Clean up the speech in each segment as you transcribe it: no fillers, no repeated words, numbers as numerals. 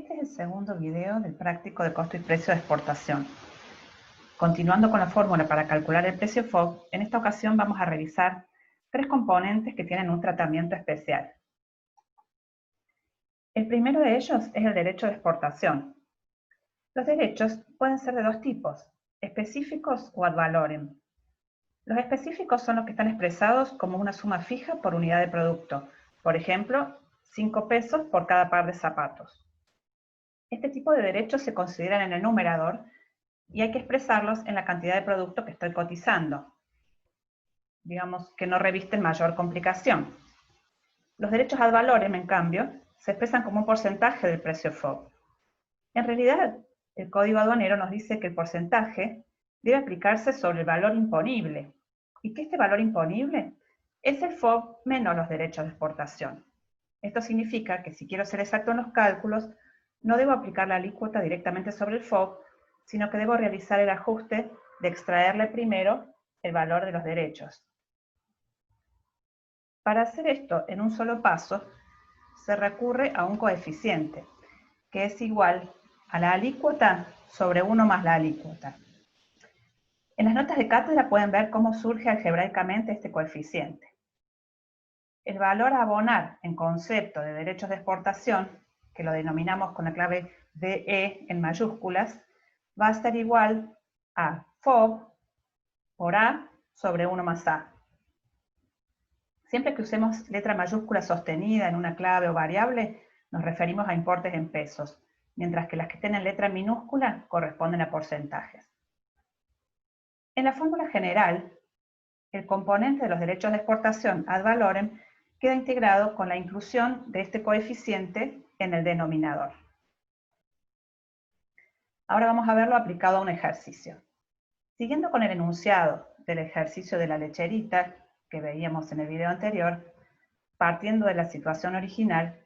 Este es el segundo video del práctico de costo y precio de exportación. Continuando con la fórmula para calcular el precio FOB, en esta ocasión vamos a revisar tres componentes que tienen un tratamiento especial. El primero de ellos es el derecho de exportación. Los derechos pueden ser de dos tipos, específicos o ad valorem. Los específicos son los que están expresados como una suma fija por unidad de producto. Por ejemplo, 5 pesos por cada par de zapatos. Este tipo de derechos se consideran en el numerador y hay que expresarlos en la cantidad de producto que estoy cotizando. Digamos que no revisten mayor complicación. Los derechos ad valorem, en cambio, se expresan como un porcentaje del precio FOB. En realidad, el Código Aduanero nos dice que el porcentaje debe aplicarse sobre el valor imponible, y que este valor imponible es el FOB menos los derechos de exportación. Esto significa que si quiero ser exacto en los cálculos, no debo aplicar la alícuota directamente sobre el FOB, sino que debo realizar el ajuste de extraerle primero el valor de los derechos. Para hacer esto en un solo paso, se recurre a un coeficiente, que es igual a la alícuota sobre 1 más la alícuota. En las notas de cátedra pueden ver cómo surge algebraicamente este coeficiente. El valor a abonar en concepto de derechos de exportación, que lo denominamos con la clave DE en mayúsculas, va a ser igual a FOB por A sobre 1 más A. Siempre que usemos letra mayúscula sostenida en una clave o variable, nos referimos a importes en pesos, mientras que las que estén en letra minúscula corresponden a porcentajes. En la fórmula general, el componente de los derechos de exportación ad valorem queda integrado con la inclusión de este coeficiente en el denominador. Ahora vamos a verlo aplicado a un ejercicio. Siguiendo con el enunciado del ejercicio de la lecherita que veíamos en el video anterior, partiendo de la situación original,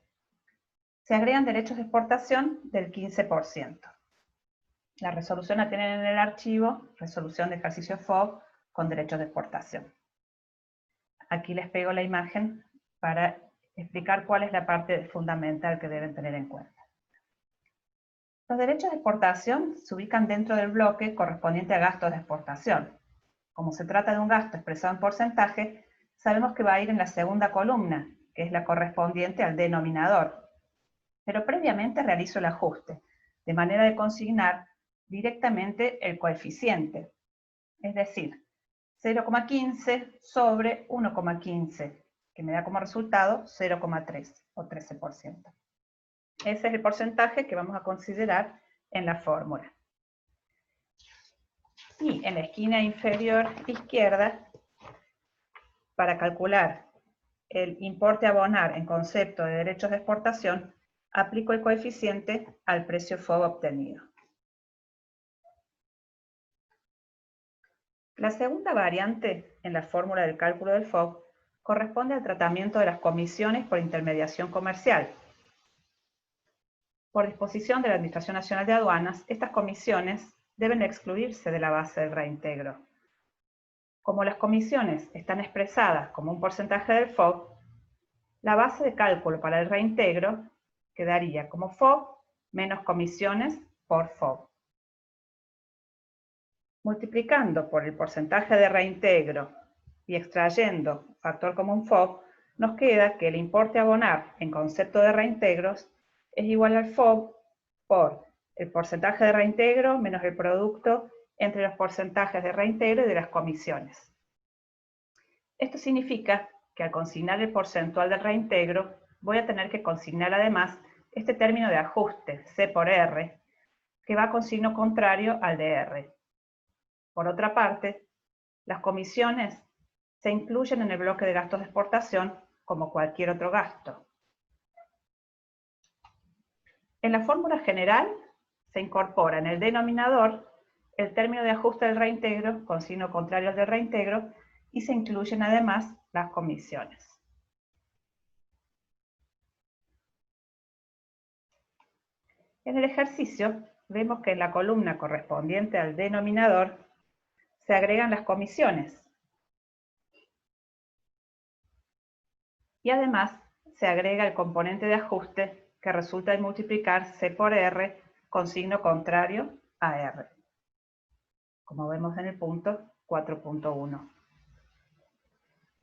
se agregan derechos de exportación del 15%. La resolución la tienen en el archivo, resolución de ejercicio FOB con derechos de exportación. Aquí les pego la imagen para explicar cuál es la parte fundamental que deben tener en cuenta. Los derechos de exportación se ubican dentro del bloque correspondiente a gastos de exportación. Como se trata de un gasto expresado en porcentaje, sabemos que va a ir en la segunda columna, que es la correspondiente al denominador. Pero previamente realizo el ajuste, de manera de consignar directamente el coeficiente, es decir, 0,15 sobre 1,15, que me da como resultado 0,3 o 13%. Ese es el porcentaje que vamos a considerar en la fórmula. Y en la esquina inferior izquierda, para calcular el importe a abonar en concepto de derechos de exportación, aplico el coeficiente al precio FOB obtenido. La segunda variante en la fórmula del cálculo del FOB corresponde al tratamiento de las comisiones por intermediación comercial. Por disposición de la Administración Nacional de Aduanas, estas comisiones deben excluirse de la base del reintegro. Como las comisiones están expresadas como un porcentaje del FOB, la base de cálculo para el reintegro quedaría como FOB menos comisiones por FOB. Multiplicando por el porcentaje de reintegro y extrayendo factor común FOB, nos queda que el importe a abonar en concepto de reintegros es igual al FOB por el porcentaje de reintegro menos el producto entre los porcentajes de reintegro y de las comisiones. Esto significa que al consignar el porcentual del reintegro, voy a tener que consignar además este término de ajuste, C por R, que va con signo contrario al de R. Por otra parte, las comisiones se incluyen en el bloque de gastos de exportación como cualquier otro gasto. En la fórmula general se incorpora en el denominador el término de ajuste del reintegro con signo contrario al del reintegro y se incluyen además las comisiones. En el ejercicio vemos que en la columna correspondiente al denominador se agregan las comisiones y además se agrega el componente de ajuste que resulta de multiplicar C por R con signo contrario a R, como vemos en el punto 4.1.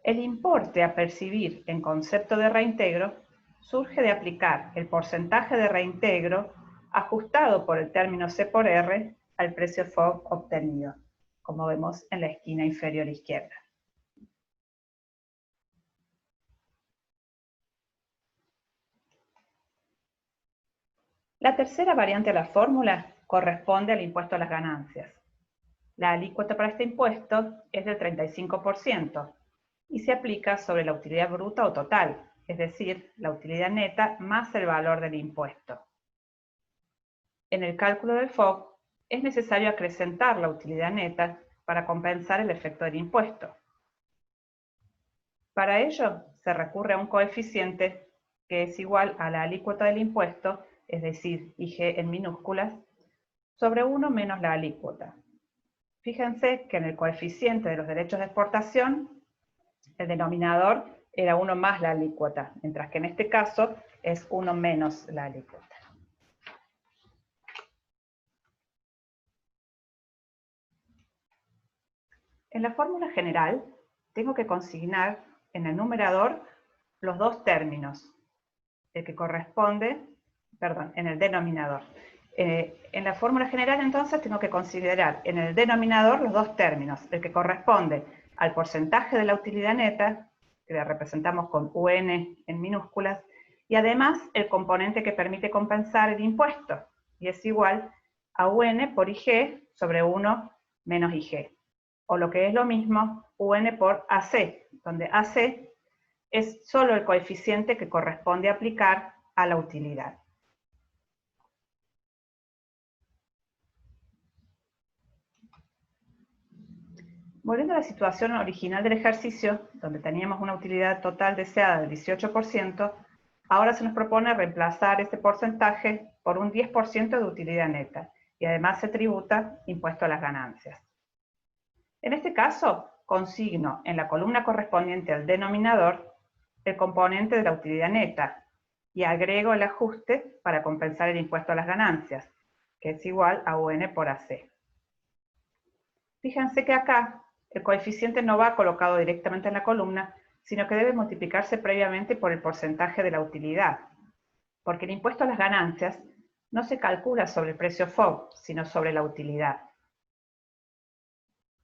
El importe a percibir en concepto de reintegro surge de aplicar el porcentaje de reintegro ajustado por el término C por R al precio FOB obtenido, como vemos en la esquina inferior izquierda. La tercera variante de la fórmula corresponde al impuesto a las ganancias. La alícuota para este impuesto es del 35% y se aplica sobre la utilidad bruta o total, es decir, la utilidad neta más el valor del impuesto. En el cálculo del FOB es necesario acrecentar la utilidad neta para compensar el efecto del impuesto. Para ello, se recurre a un coeficiente que es igual a la alícuota del impuesto, es decir, IG en minúsculas, sobre 1 menos la alícuota. Fíjense que en el coeficiente de los derechos de exportación, el denominador era 1 más la alícuota, mientras que en este caso es 1 menos la alícuota. En la fórmula general, tengo que consignar en el numerador los dos términos, el que corresponde, perdón, en el denominador. En la fórmula general, entonces, tengo que considerar en el denominador los dos términos, el que corresponde al porcentaje de la utilidad neta, que la representamos con UN en minúsculas, y además el componente que permite compensar el impuesto, y es igual a UN por IG sobre 1 menos IG. O lo que es lo mismo, UN por AC, donde AC es solo el coeficiente que corresponde aplicar a la utilidad. Volviendo a la situación original del ejercicio, donde teníamos una utilidad total deseada del 18%, ahora se nos propone reemplazar ese porcentaje por un 10% de utilidad neta, y además se tributa impuesto a las ganancias. En este caso, consigno en la columna correspondiente al denominador el componente de la utilidad neta y agrego el ajuste para compensar el impuesto a las ganancias, que es igual a UN por AC. Fíjense que acá el coeficiente no va colocado directamente en la columna, sino que debe multiplicarse previamente por el porcentaje de la utilidad, porque el impuesto a las ganancias no se calcula sobre el precio FOB, sino sobre la utilidad.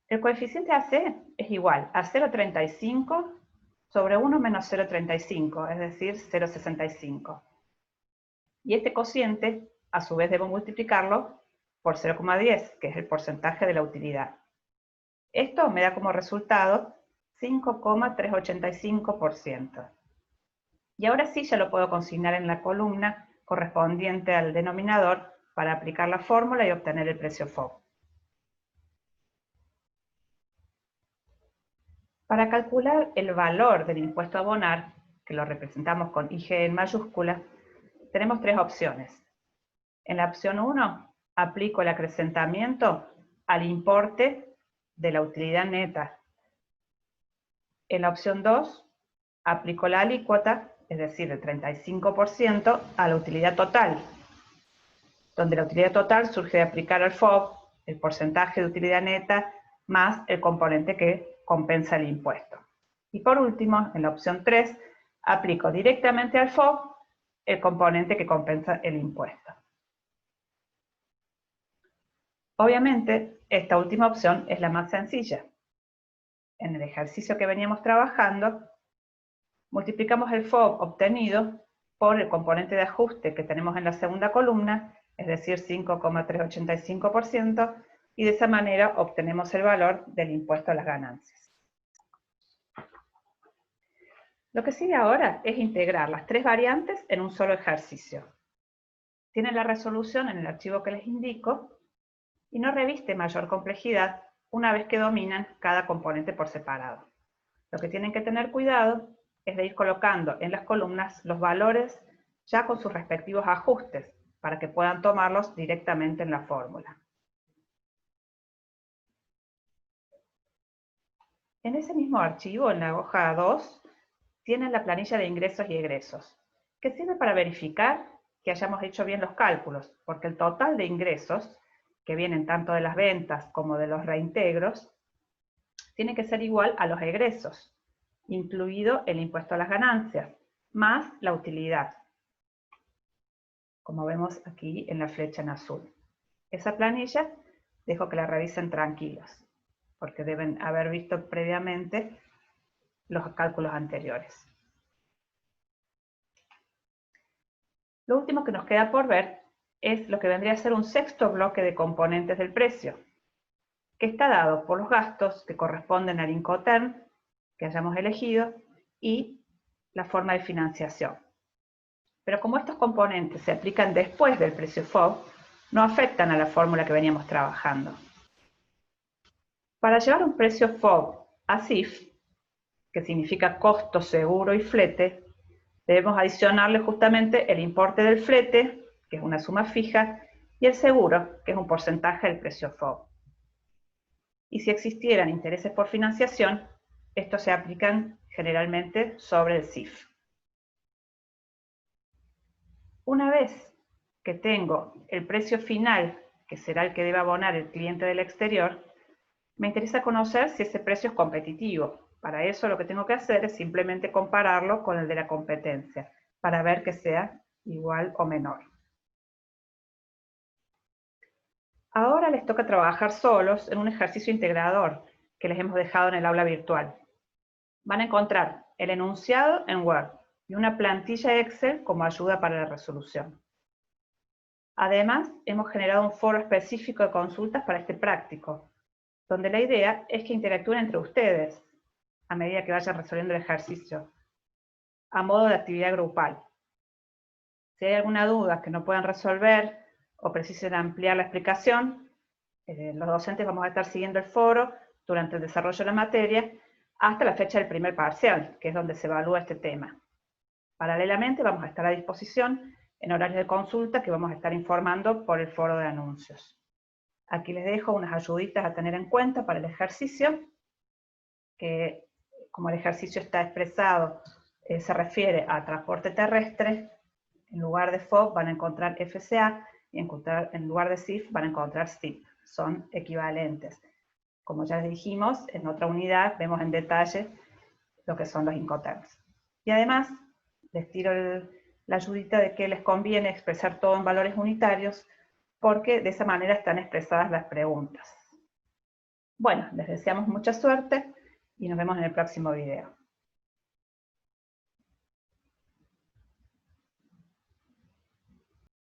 El coeficiente AC es igual a 0,35 sobre 1 menos 0,35, es decir, 0,65. Y este cociente, a su vez, debo multiplicarlo por 0,10, que es el porcentaje de la utilidad. Esto me da como resultado 5,385%. Y ahora sí ya lo puedo consignar en la columna correspondiente al denominador para aplicar la fórmula y obtener el precio FOB. Para calcular el valor del impuesto a abonar, que lo representamos con IG en mayúscula, tenemos tres opciones. En la opción 1, aplico el acrecentamiento al importe de la utilidad neta. En la opción 2, aplico la alícuota, es decir, el 35%, a la utilidad total, donde la utilidad total surge de aplicar al FOB el porcentaje de utilidad neta más el componente que compensa el impuesto. Y por último, en la opción 3, aplico directamente al FOB el componente que compensa el impuesto. Obviamente, esta última opción es la más sencilla. En el ejercicio que veníamos trabajando, multiplicamos el FOB obtenido por el componente de ajuste que tenemos en la segunda columna, es decir, 5,385%, y de esa manera obtenemos el valor del impuesto a las ganancias. Lo que sigue ahora es integrar las tres variantes en un solo ejercicio. Tienen la resolución en el archivo que les indico y no reviste mayor complejidad una vez que dominan cada componente por separado. Lo que tienen que tener cuidado es de ir colocando en las columnas los valores ya con sus respectivos ajustes para que puedan tomarlos directamente en la fórmula. En ese mismo archivo, en la hoja 2, tienen la planilla de ingresos y egresos, que sirve para verificar que hayamos hecho bien los cálculos, porque el total de ingresos, que vienen tanto de las ventas como de los reintegros, tiene que ser igual a los egresos, incluido el impuesto a las ganancias, más la utilidad, como vemos aquí en la flecha en azul. Esa planilla dejo que la revisen tranquilos, porque deben haber visto previamente los cálculos anteriores. Lo último que nos queda por ver es lo que vendría a ser un sexto bloque de componentes del precio, que está dado por los gastos que corresponden al Incoterm que hayamos elegido y la forma de financiación. Pero como estos componentes se aplican después del precio FOB, no afectan a la fórmula que veníamos trabajando. Para llevar un precio FOB a CIF, que significa costo, seguro y flete, debemos adicionarle justamente el importe del flete, que es una suma fija, y el seguro, que es un porcentaje del precio FOB. Y si existieran intereses por financiación, estos se aplican generalmente sobre el CIF. Una vez que tengo el precio final, que será el que debe abonar el cliente del exterior, me interesa conocer si ese precio es competitivo. Para eso lo que tengo que hacer es simplemente compararlo con el de la competencia, para ver que sea igual o menor. Ahora les toca trabajar solos en un ejercicio integrador que les hemos dejado en el aula virtual. Van a encontrar el enunciado en Word y una plantilla Excel como ayuda para la resolución. Además, hemos generado un foro específico de consultas para este práctico, donde la idea es que interactúen entre ustedes a medida que vayan resolviendo el ejercicio, a modo de actividad grupal. Si hay alguna duda que no puedan resolver o precisen ampliar la explicación, los docentes vamos a estar siguiendo el foro durante el desarrollo de la materia hasta la fecha del primer parcial, que es donde se evalúa este tema. Paralelamente vamos a estar a disposición en horarios de consulta que vamos a estar informando por el foro de anuncios. Aquí les dejo unas ayuditas a tener en cuenta para el ejercicio, que como el ejercicio está expresado, se refiere a transporte terrestre, en lugar de FOB van a encontrar FCA y en lugar de CIF van a encontrar CIP. Son equivalentes. Como ya les dijimos, en otra unidad vemos en detalle lo que son los Incoterms. Y además, les tiro la ayudita de que les conviene expresar todo en valores unitarios, porque de esa manera están expresadas las preguntas. Bueno, les deseamos mucha suerte y nos vemos en el próximo video.